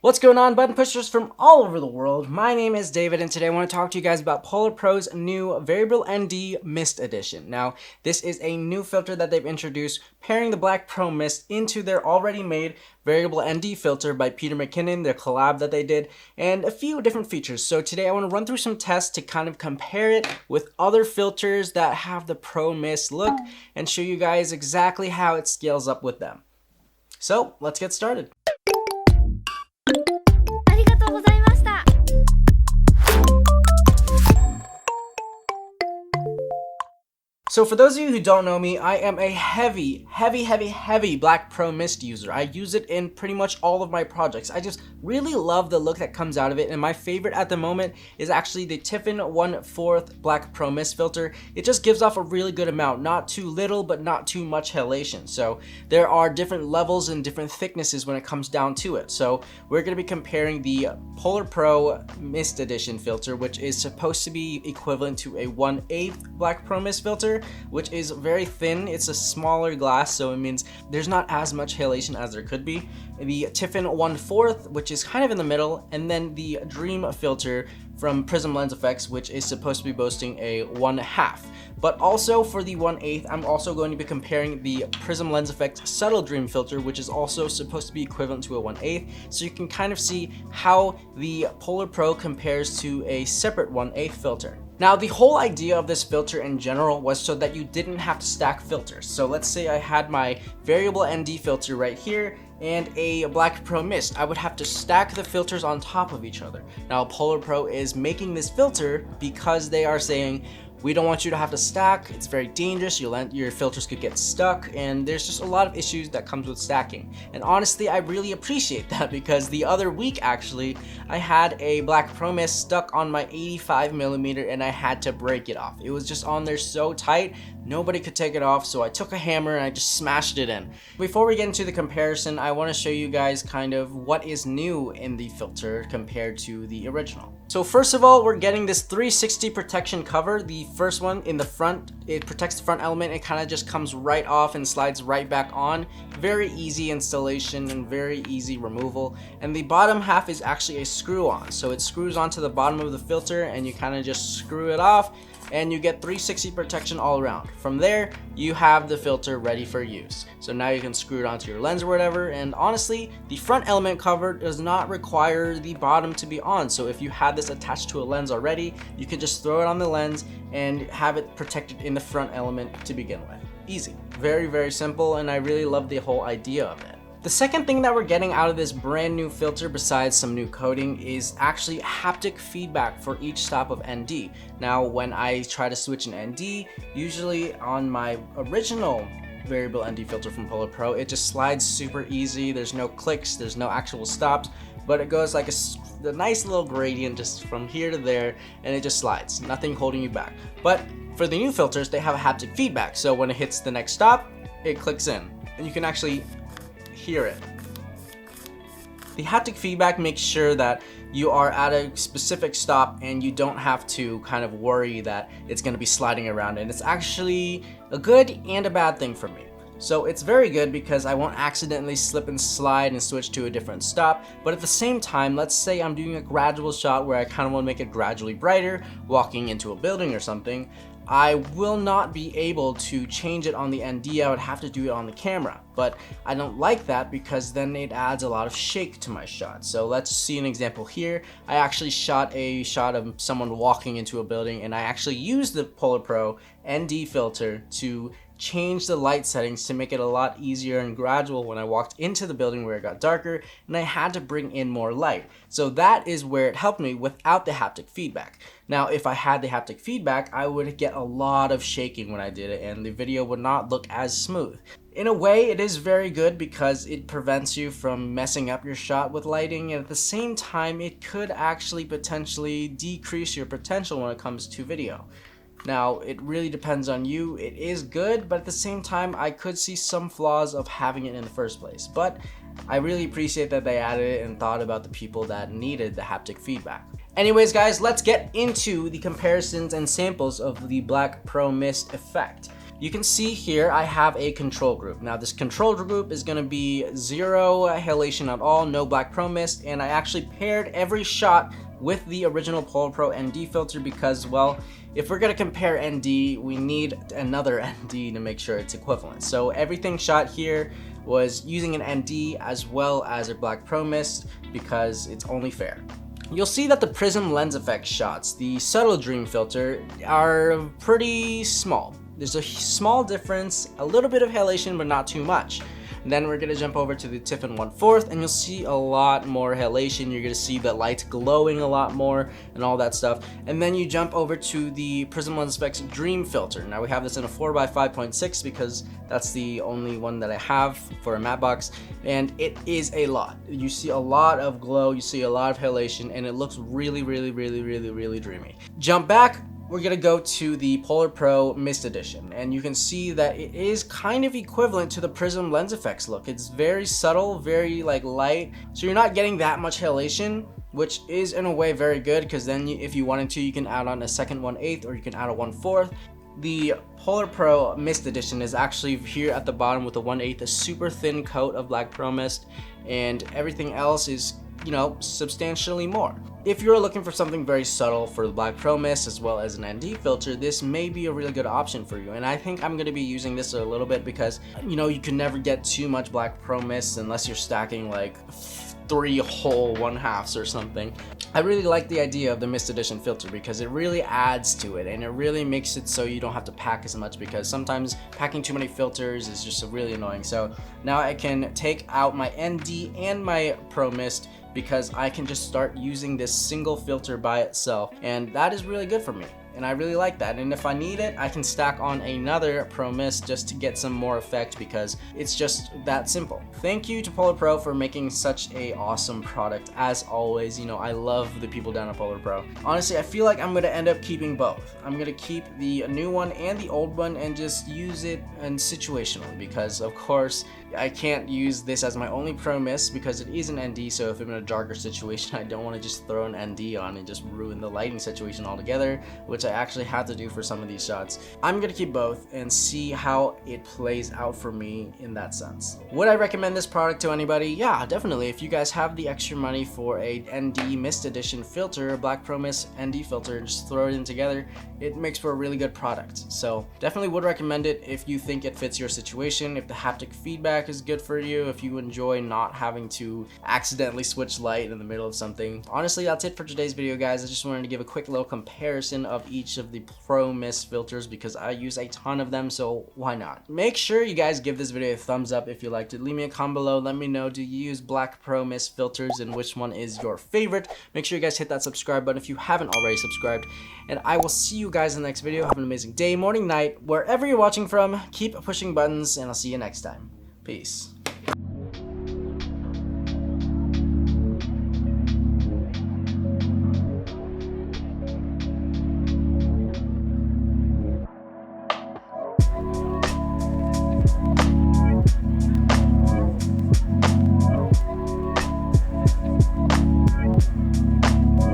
What's going on, button pushers from all over the world? My name is David, and today I want to talk to you guys about PolarPro's new Variable ND Mist Edition. Now, this is a new filter that they've introduced, pairing the Black Pro Mist into their already made Variable ND filter by Peter McKinnon, their collab that they did, and a few different features. So today I want to run through some tests to kind of compare it with other filters that have the Pro Mist look and show you guys exactly how it scales up with them. So, let's get started. So for those of you who don't know me, I am a heavy Black Pro Mist user. I use it in pretty much all of my projects. I just really love the look that comes out of it, and my favorite at the moment is actually the Tiffen 1/4 Black Pro Mist filter. It just gives off a really good amount, not too little but not too much halation. So there are different levels and different thicknesses when it comes down to it. So we're going to be comparing the PolarPro Mist Edition filter, which is supposed to be equivalent to a 1/8 Black Pro Mist filter, which is very thin. It's a smaller glass, so it means there's not as much halation as there could be. The Tiffen 1/4, which is kind of in the middle, and then the Dream filter from Prism Lens FX, which is supposed to be boasting a 1/2. But also for the 1/8, I'm also going to be comparing the Prism Lens FX Subtle Dream filter, which is also supposed to be equivalent to a 1/8, so you can kind of see how the PolarPro compares to a separate 1/8 filter. Now, the whole idea of this filter in general was so that you didn't have to stack filters. So let's say I had my variable ND filter right here and a Black Pro Mist. I would have to stack the filters on top of each other. Now, PolarPro is making this filter because they are saying, we don't want you to have to stack. It's very dangerous. Your filters could get stuck, and there's just a lot of issues that comes with stacking. And honestly, I really appreciate that, because the other week actually, I had a Black Pro Mist stuck on my 85mm and I had to break it off. It was just on there so tight, nobody could take it off, so I took a hammer and I just smashed it in. Before we get into the comparison, I want to show you guys kind of what is new in the filter compared to the original. So first of all, we're getting this 360 protection cover. The first one in the front, it protects the front element. It kind of just comes right off and slides right back on. Very easy installation and very easy removal. And the bottom half is actually a screw on. So it screws onto the bottom of the filter and you kind of just screw it off, and you get 360 protection all around. From there, you have the filter ready for use. So now you can screw it onto your lens or whatever, and honestly, the front element cover does not require the bottom to be on. So if you had this attached to a lens already, you could just throw it on the lens and have it protected in the front element to begin with. Easy. Very simple, and I really love the whole idea of it. The second thing that we're getting out of this brand new filter, besides some new coating, is actually haptic feedback for each stop of ND. Now, when I try to switch an ND, usually on my original variable ND filter from PolarPro, it just slides super easy. There's no clicks, there's no actual stops, but it goes like a nice little gradient just from here to there, and it just slides, nothing holding you back. But for the new filters, they have a haptic feedback, so when it hits the next stop, it clicks in, and you can actually hear it. The haptic feedback makes sure that you are at a specific stop and you don't have to kind of worry that it's going to be sliding around, and it's actually a good and a bad thing for me. So it's very good because I won't accidentally slip and slide and switch to a different stop, but at the same time, let's say I'm doing a gradual shot where I kind of want to make it gradually brighter, walking into a building or something, I will not be able to change it on the ND. I would have to do it on the camera, but I don't like that because then it adds a lot of shake to my shot. So let's see an example here. I actually shot a shot of someone walking into a building, and I actually used the PolarPro ND filter to change the light settings to make it a lot easier and gradual when I walked into the building where it got darker and I had to bring in more light. So that is where it helped me without the haptic feedback. Now, if I had the haptic feedback, I would get a lot of shaking when I did it, and the video would not look as smooth. In a way, it is very good because it prevents you from messing up your shot with lighting, and at the same time, it could actually potentially decrease your potential when it comes to video. Now, it really depends on you. It is good, but at the same time, I could see some flaws of having it in the first place. But I really appreciate that they added it and thought about the people that needed the haptic feedback. Anyways, guys, let's get into the comparisons and samples of the Black Pro Mist effect. you can see here I have a control group. Now this control group is going to be 0 halation at all, no black pro mist, and I actually paired every shot with the original PolarPro ND filter because, well, if we're going to compare ND, we need another ND to make sure it's equivalent. So everything shot here was using an ND as well as a black pro mist because it's only fair. You'll see that the Prism Lens FX shots, the subtle dream filter, are pretty small. There's a small difference, a little bit of halation, but not too much. And then we're gonna jump over to the Tiffen 1/4, and you'll see a lot more halation. You're gonna see the light glowing a lot more and all that stuff. And then you jump over to the Prism Lens FX Dream filter. Now we have this in a 4x5.6 because that's the only one that I have for a matte box, and it is a lot. You see a lot of glow, you see a lot of halation, and it looks really, really, really, really, really dreamy. Jump back. We're gonna go to the PolarPro Mist Edition, and you can see that it is kind of equivalent to the Prism Lens FX look. It's very subtle, very like light, so you're not getting that much halation, which is in a way very good because then if you wanted to, you can add on a second 1/8 or you can add a 1/4. The PolarPro Mist Edition is actually here at the bottom with a 1/8, a super thin coat of black pro mist, and everything else is, you know, substantially more. If you're looking for something very subtle for the black pro mist as well as an ND filter, this may be a really good option for you. And I think I'm going to be using this a little bit because, you know, you can never get too much black pro mist unless you're stacking like 3 whole 1/2s or something. I really like the idea of the Mist Edition filter because it really adds to it and it really makes it so you don't have to pack as much, because sometimes packing too many filters is just really annoying. So now I can take out my ND and my Pro Mist because I can just start using this single filter by itself, and that is really good for me. And I really like that, and if I need it, I can stack on another Pro Mist just to get some more effect because it's just that simple. Thank you to PolarPro for making such a awesome product. As always, you know, I love the people down at PolarPro. Honestly, I feel like I'm gonna end up keeping both. I'm gonna keep the new one and the old one and just use it and situationally because, of course, I can't use this as my only Pro Mist because it is an ND, so if I'm in a darker situation, I don't want to just throw an ND on and just ruin the lighting situation altogether, which I actually had to do for some of these shots. I'm going to keep both and see how it plays out for me in that sense. Would I recommend this product to anybody? Yeah, definitely. If you guys have the extra money for a ND Mist Edition filter, a Black Pro Mist ND filter, and just throw it in together, it makes for a really good product. So definitely would recommend it if you think it fits your situation, if the haptic feedback is good for you, if you enjoy not having to accidentally switch light in the middle of something. Honestly, that's it for today's video, guys. I just wanted to give a quick little comparison of each of the Pro Mist filters because I use a ton of them, so why not? Make sure you guys give this video a thumbs up if you liked it. Leave me a comment below. Let me know, do you use Black Pro Mist filters and which one is your favorite? Make sure you guys hit that subscribe button if you haven't already subscribed, and I will see you guys in the next video. Have an amazing day, morning, night, wherever you're watching from. Keep pushing buttons, and I'll see you next time. Peace.